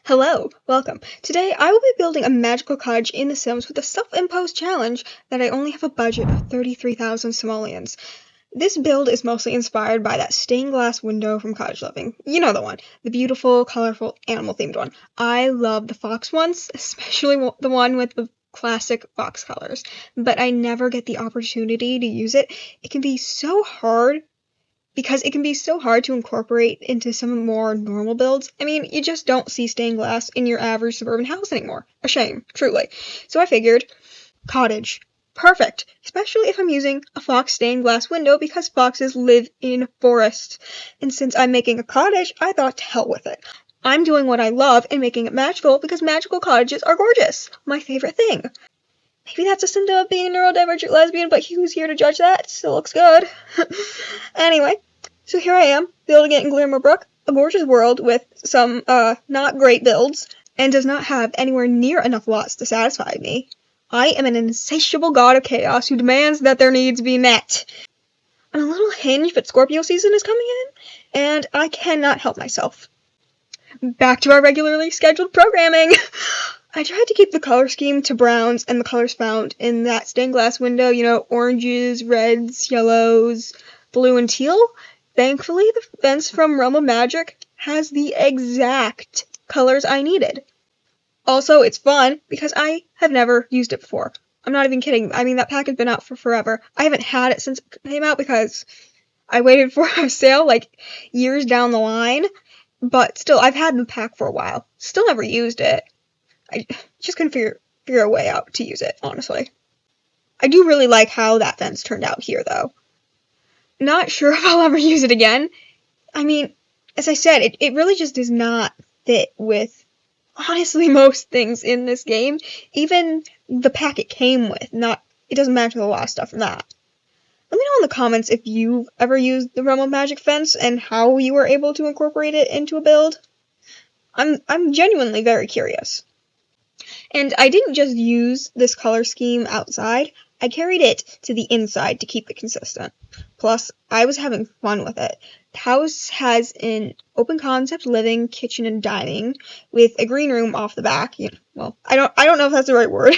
Hello, welcome. Today I will be building a magical cottage in The Sims with a self-imposed challenge that I only have a budget of 33,000 simoleons. This build is mostly inspired by that stained glass window from Cottage Living. You know the one, the beautiful, colorful, animal-themed one. I love the fox ones, especially the one with the classic fox colors, but I never get the opportunity to use it. It can be so hard because it can be so hard to incorporate into some more normal builds. I mean, you just don't see stained glass in your average suburban house anymore. A shame, truly. So I figured, cottage. Perfect, especially if I'm using a fox stained glass window because foxes live in forests. And since I'm making a cottage, I thought to hell with it. I'm doing what I love and making it magical because magical cottages are gorgeous. My favorite thing. Maybe that's a symptom of being a neurodivergent lesbian, but who's here to judge that? It still looks good. Anyway, so here I am, building it in Glimmerbrook, a gorgeous world with some, not great builds, and does not have anywhere near enough lots to satisfy me. I am an insatiable god of chaos who demands that their needs be met. I'm a little hinged, but Scorpio season is coming in, and I cannot help myself. Back to our regularly scheduled programming! I tried to keep the color scheme to browns and the colors found in that stained glass window, you know, oranges, reds, yellows, blue, and teal. Thankfully, the fence from Realm of Magic has the exact colors I needed. Also, it's fun because I have never used it before. I'm not even kidding. I mean, that pack has been out for forever. I haven't had it since it came out because I waited for a sale like years down the line. But still, I've had the pack for a while. Still never used it. I just couldn't figure a way out to use it, honestly. I do really like how that fence turned out here, though. Not sure if I'll ever use it again. I mean, as I said, it really just does not fit with, honestly, most things in this game. Even the pack it came with, it doesn't match with a lot of stuff from that. Let me know in the comments if you've ever used the Realm of Magic fence and how you were able to incorporate it into a build. I'm genuinely very curious. And I didn't just use this color scheme outside, I carried it to the inside to keep it consistent. Plus, I was having fun with it. The house has an open concept living, kitchen, and dining, with a green room off the back. Well, I don't know if that's the right word.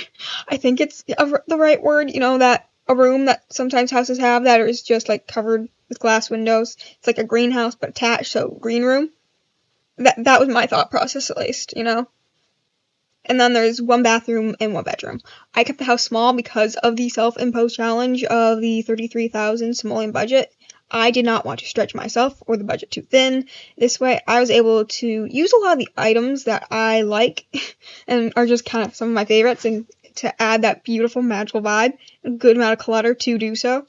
I think it's the right word, that a room that sometimes houses have that is just like covered with glass windows. It's like a greenhouse but attached, so green room. That was my thought process, at least, And then there's one bathroom and one bedroom. I kept the house small because of the self-imposed challenge of the 33,000 simoleon budget. I did not want to stretch myself or the budget too thin. This way, I was able to use a lot of the items that I like and are just kind of some of my favorites, and to add that beautiful magical vibe, a good amount of clutter to do so.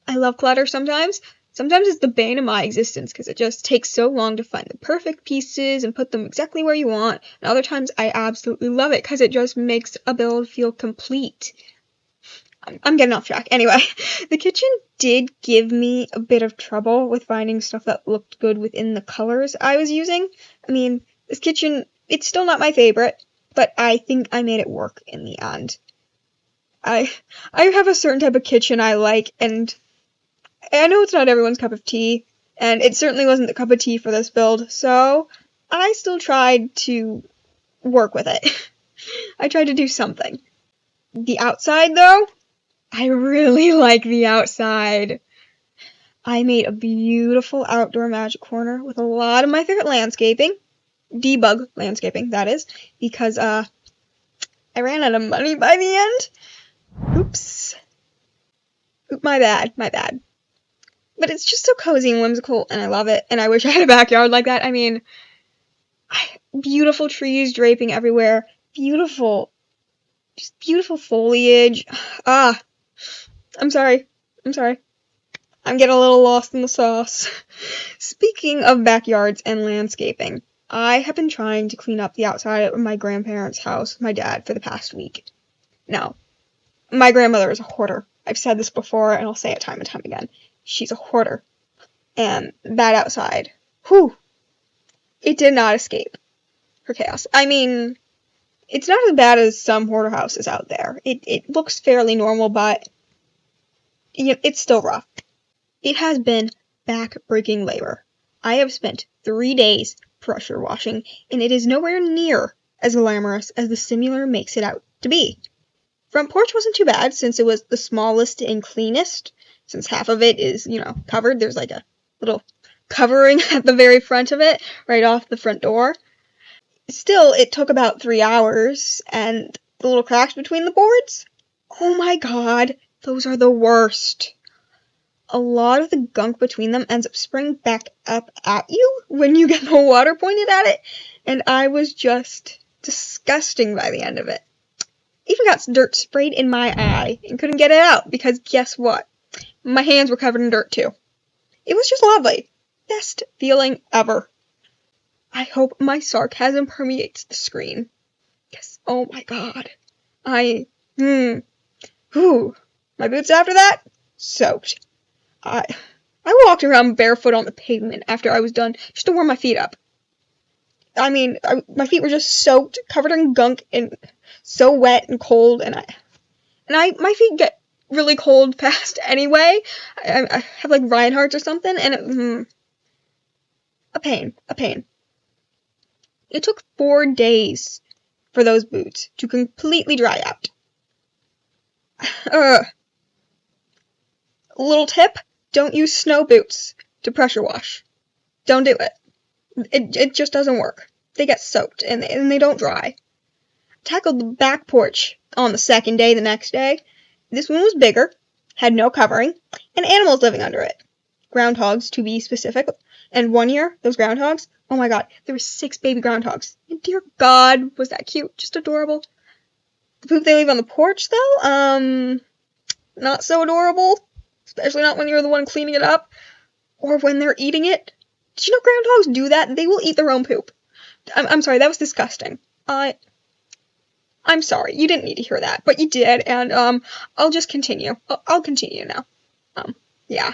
I love clutter sometimes. Sometimes it's the bane of my existence because it just takes so long to find the perfect pieces and put them exactly where you want. And other times I absolutely love it because it just makes a build feel complete. I'm getting off track. Anyway, the kitchen did give me a bit of trouble with finding stuff that looked good within the colors I was using. I mean, this kitchen, it's still not my favorite, but I think I made it work in the end. I have a certain type of kitchen I like, and I know it's not everyone's cup of tea, and it certainly wasn't the cup of tea for this build, so I still tried to work with it. I tried to do something. The outside, though, I really like the outside. I made a beautiful outdoor magic corner with a lot of my favorite landscaping. Debug landscaping, that is, because I ran out of money by the end. Oops. My bad. But it's just so cozy and whimsical, and I love it, and I wish I had a backyard like that. I mean, beautiful trees draping everywhere, beautiful foliage. I'm sorry. I'm getting a little lost in the sauce. Speaking of backyards and landscaping, I have been trying to clean up the outside of my grandparents' house with my dad for the past week. Now, my grandmother is a hoarder. I've said this before, and I'll say it time and time again. She's a hoarder. And that outside, it did not escape her chaos. I mean, it's not as bad as some hoarder houses out there. It looks fairly normal, but it's still rough. It has been back-breaking labor. I have spent 3 days pressure washing, and it is nowhere near as glamorous as the simulator makes it out to be. Front porch wasn't too bad since it was the smallest and cleanest, since half of it is, covered. There's like a little covering at the very front of it, right off the front door. Still, it took about 3 hours, and the little cracks between the boards? Oh my god, those are the worst. A lot of the gunk between them ends up spraying back up at you when you get the water pointed at it, and I was just disgusting by the end of it. Even got dirt sprayed in my eye and couldn't get it out because guess what? My hands were covered in dirt too. It was just lovely. Best feeling ever. I hope my sarcasm permeates the screen. Yes, oh my god. My boots after that? Soaked. I walked around barefoot on the pavement after I was done just to warm my feet up. I mean, my feet were just soaked, covered in gunk, and so wet and cold, and my feet get really cold fast anyway. I have like Reinhardt's or something, and a pain. It took 4 days for those boots to completely dry out. Little tip, don't use snow boots to pressure wash. Don't do it. It just doesn't work. They get soaked, and they don't dry. Tackled the back porch on the second day the next day. This one was bigger, had no covering, and animals living under it. Groundhogs, to be specific. And one year, those groundhogs, oh my god, there were 6 baby groundhogs. And dear god, was that cute. Just adorable. The poop they leave on the porch, though, not so adorable. Especially not when you're the one cleaning it up. Or when they're eating it. Did you know groundhogs do that? They will eat their own poop. I'm sorry, that was disgusting. I'm sorry, you didn't need to hear that, but you did, and, I'll just continue. I'll continue now. Yeah.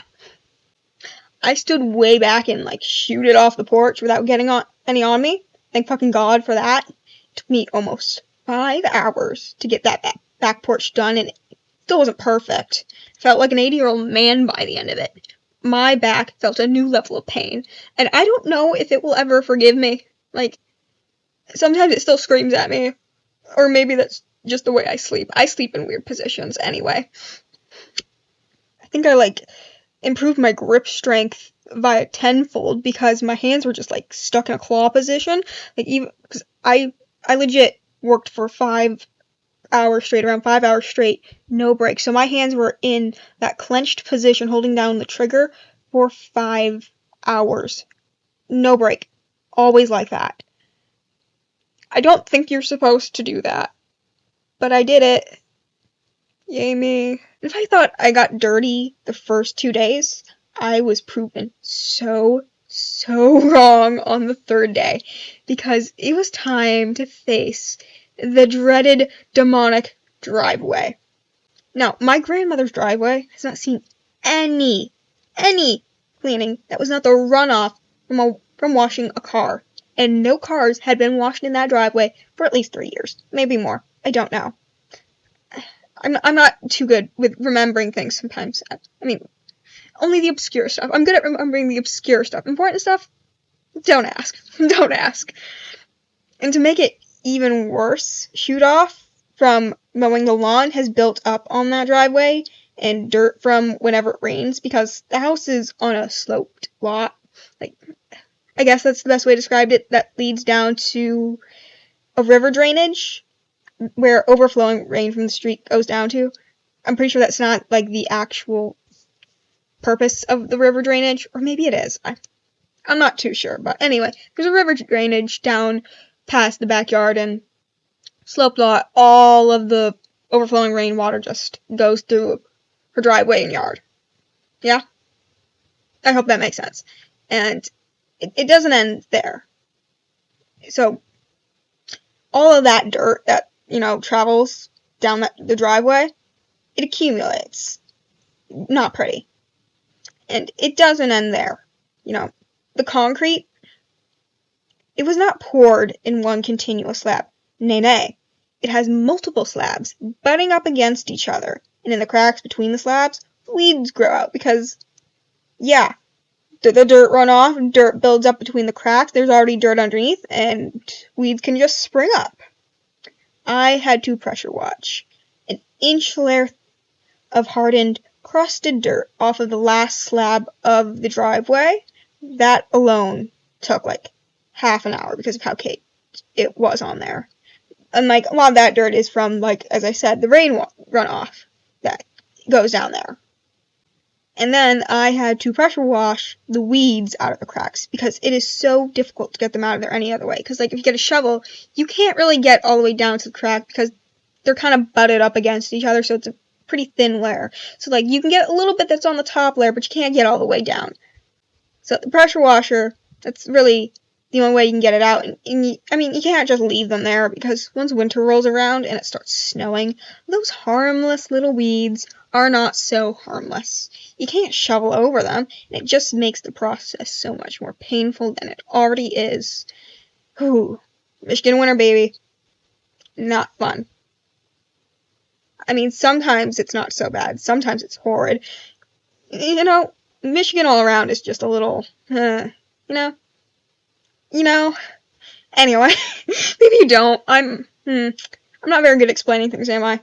I stood way back and, shoot it off the porch without getting any on me. Thank fucking God for that. It took me almost 5 hours to get that back porch done, and it still wasn't perfect. Felt like an 80-year-old man by the end of it. My back felt a new level of pain, and I don't know if it will ever forgive me. Sometimes it still screams at me, or maybe that's just the way I sleep. I sleep in weird positions anyway. I think I, improved my grip strength by tenfold because my hands were just, stuck in a claw position. Even, because I legit worked for 5 hours straight, around 5 hours straight, no break. So my hands were in that clenched position holding down the trigger for 5 hours. No break. Always like that. I don't think you're supposed to do that. But I did it. Yay me. If I thought I got dirty the first 2 days, I was proven so wrong on the 3rd day. Because it was time to face the dreaded demonic driveway. Now, my grandmother's driveway has not seen any cleaning that was not the runoff from washing a car. And no cars had been washed in that driveway for at least 3 years. Maybe more. I don't know. I'm not too good with remembering things sometimes. I mean, only the obscure stuff. I'm good at remembering the obscure stuff. Important stuff? Don't ask. Don't ask. And to make it even worse, shoot off from mowing the lawn has built up on that driveway, and dirt from whenever it rains, because the house is on a sloped lot. I guess that's the best way to describe it. That leads down to a river drainage, where overflowing rain from the street goes down to. I'm pretty sure that's not, the actual purpose of the river drainage, or maybe it is. I'm not too sure, but anyway, there's a river drainage down past the backyard, and sloped lot, all of the overflowing rainwater just goes through her driveway and yard. Yeah? I hope that makes sense. And it doesn't end there. So, all of that dirt that, travels down the driveway, it accumulates. Not pretty. And it doesn't end there. The concrete, it was not poured in one continuous slab. Nay. It has multiple slabs butting up against each other. And in the cracks between the slabs, weeds grow out because, yeah, the dirt runoff, dirt builds up between the cracks, there's already dirt underneath, and weeds can just spring up. I had to pressure wash an inch layer of hardened, crusted dirt off of the last slab of the driveway. That alone took like half an hour because of how caked it was on there. And like a lot of that dirt is from, like, as I said, the rain runoff that goes down there. And then I had to pressure wash the weeds out of the cracks because it is so difficult to get them out of there any other way. Because, like, if you get a shovel, you can't really get all the way down to the crack because they're kind of butted up against each other, so it's a pretty thin layer. So, like, you can get a little bit that's on the top layer, but you can't get all the way down. So the pressure washer, that's really the only way you can get it out. And you can't just leave them there because once winter rolls around and it starts snowing, those harmless little weeds are not so harmless. You can't shovel over them, and it just makes the process so much more painful than it already is. Whew. Michigan winter, baby. Not fun. I mean, sometimes it's not so bad. Sometimes it's horrid. Michigan all around is just a little, Anyway, maybe you don't. I'm not very good at explaining things, am I?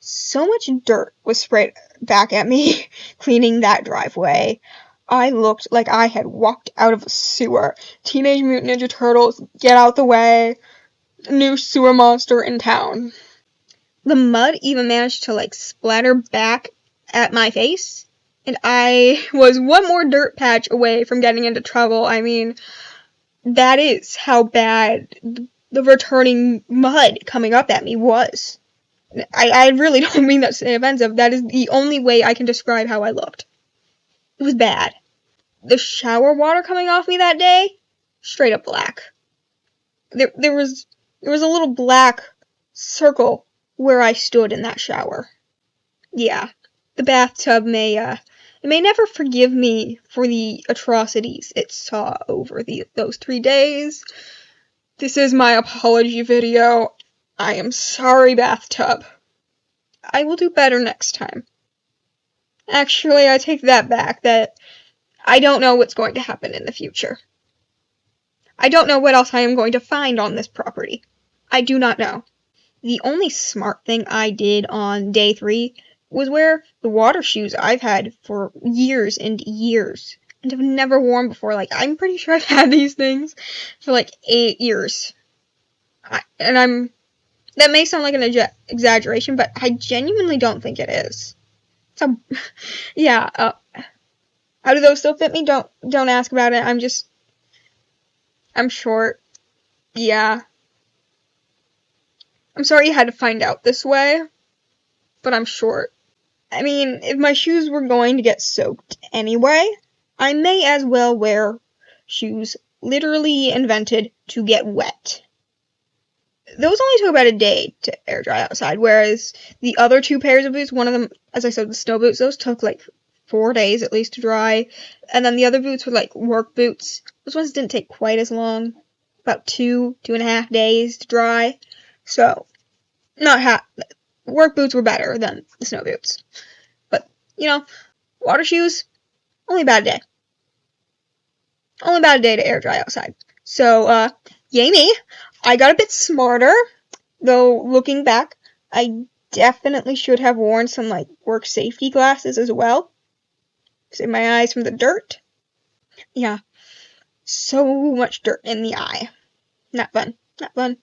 So much dirt was sprayed back at me cleaning that driveway. I looked like I had walked out of a sewer. Teenage Mutant Ninja Turtles, get out the way. New sewer monster in town. The mud even managed to, like, splatter back at my face, and I was one more dirt patch away from getting into trouble. I mean, that is how bad the returning mud coming up at me was. I really don't mean that to say offensive. That is the only way I can describe how I looked. It was bad. The shower water coming off me that day, straight up black. There was a little black circle where I stood in that shower. Yeah, the bathtub may never forgive me for the atrocities it saw over those 3 days. This is my apology video. I am sorry, bathtub. I will do better next time. Actually, I take that back, that I don't know what's going to happen in the future. I don't know what else I am going to find on this property. I do not know. The only smart thing I did on day 3 was wear the water shoes I've had for years and years and have never worn before. Like, I'm pretty sure I've had these things for like 8 years. That may sound like an exaggeration, but I genuinely don't think it is. So, yeah, how do those still fit me? Don't ask about it. I'm short. Yeah. I'm sorry you had to find out this way, but I'm short. I mean, if my shoes were going to get soaked anyway, I may as well wear shoes literally invented to get wet. Those only took about a day to air dry outside, whereas the other 2 pairs of boots, one of them, as I said, the snow boots, those took like 4 days at least to dry, and then the other boots were like work boots. Those ones didn't take quite as long, about 2.5 days to dry. So, work boots were better than the snow boots. But, water shoes, only about a day. Only about a day to air dry outside. So, yay me. I got a bit smarter, though looking back, I definitely should have worn some, like, work safety glasses as well. Save my eyes from the dirt. Yeah. So much dirt in the eye. Not fun.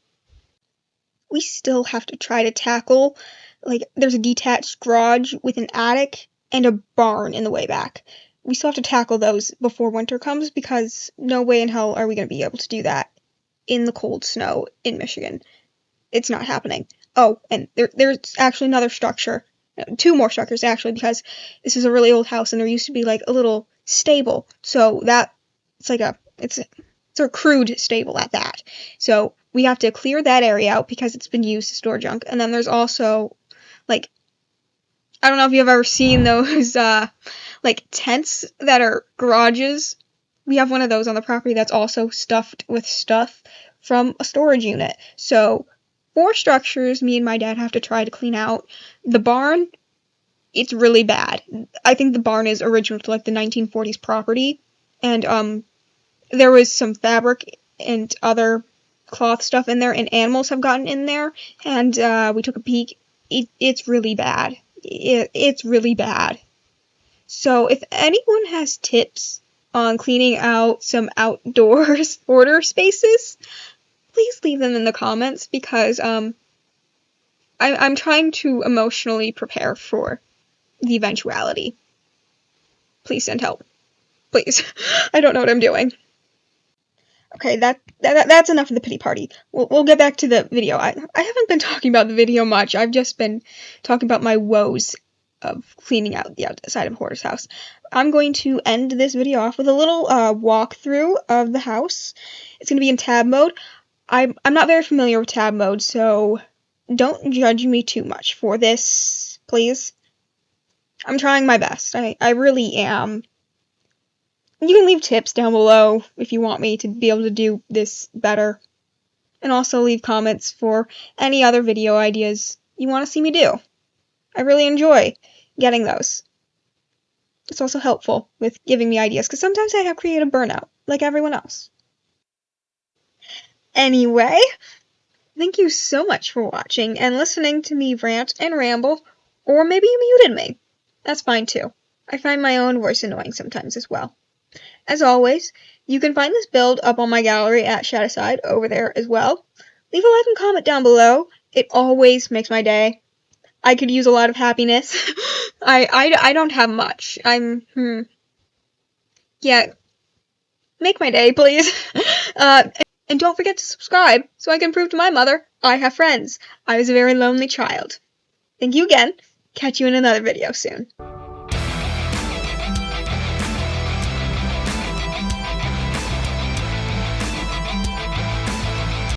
We still have to try to tackle, like, there's a detached garage with an attic and a barn in the way back. We still have to tackle those before winter comes because no way in hell are we going to be able to do that in the cold snow in Michigan. It's not happening. Oh, and there's actually another structure. 2 more structures, actually, because this is a really old house and there used to be, like, a little stable. So it's a crude stable at that. So we have to clear that area out because it's been used to store junk. And then there's also, like, I don't know if you've ever seen those, like, tents that are garages. We have one of those on the property that's also stuffed with stuff from a storage unit. So 4 structures me and my dad have to try to clean out. The barn, it's really bad. I think the barn is original to, like, the 1940s property. and there was some fabric and other cloth stuff in there, and animals have gotten in there, and we took a peek. It's really bad. It's really bad. So if anyone has tips on cleaning out some outdoors order spaces, please leave them in the comments, because I'm trying to emotionally prepare for the eventuality. Please send help. Please. I don't know what I'm doing. Okay, that's enough of the pity party. We'll get back to the video. I haven't been talking about the video much. I've just been talking about my woes of cleaning out the outside of Hoarder's house. I'm going to end this video off with a little walkthrough of the house. It's going to be in tab mode. I'm not very familiar with tab mode, so don't judge me too much for this, please. I'm trying my best. I really am. You can leave tips down below if you want me to be able to do this better. And also leave comments for any other video ideas you want to see me do. I really enjoy getting those. It's also helpful with giving me ideas, because sometimes I have creative burnout, like everyone else. Anyway, thank you so much for watching and listening to me rant and ramble, or maybe you muted me. That's fine too. I find my own voice annoying sometimes as well. As always, you can find this build up on my gallery at Shadowside over there as well. Leave a like and comment down below. It always makes my day. I could use a lot of happiness. I don't have much. Yeah, make my day, please. And don't forget to subscribe so I can prove to my mother I have friends. I was a very lonely child. Thank you again. Catch you in another video soon.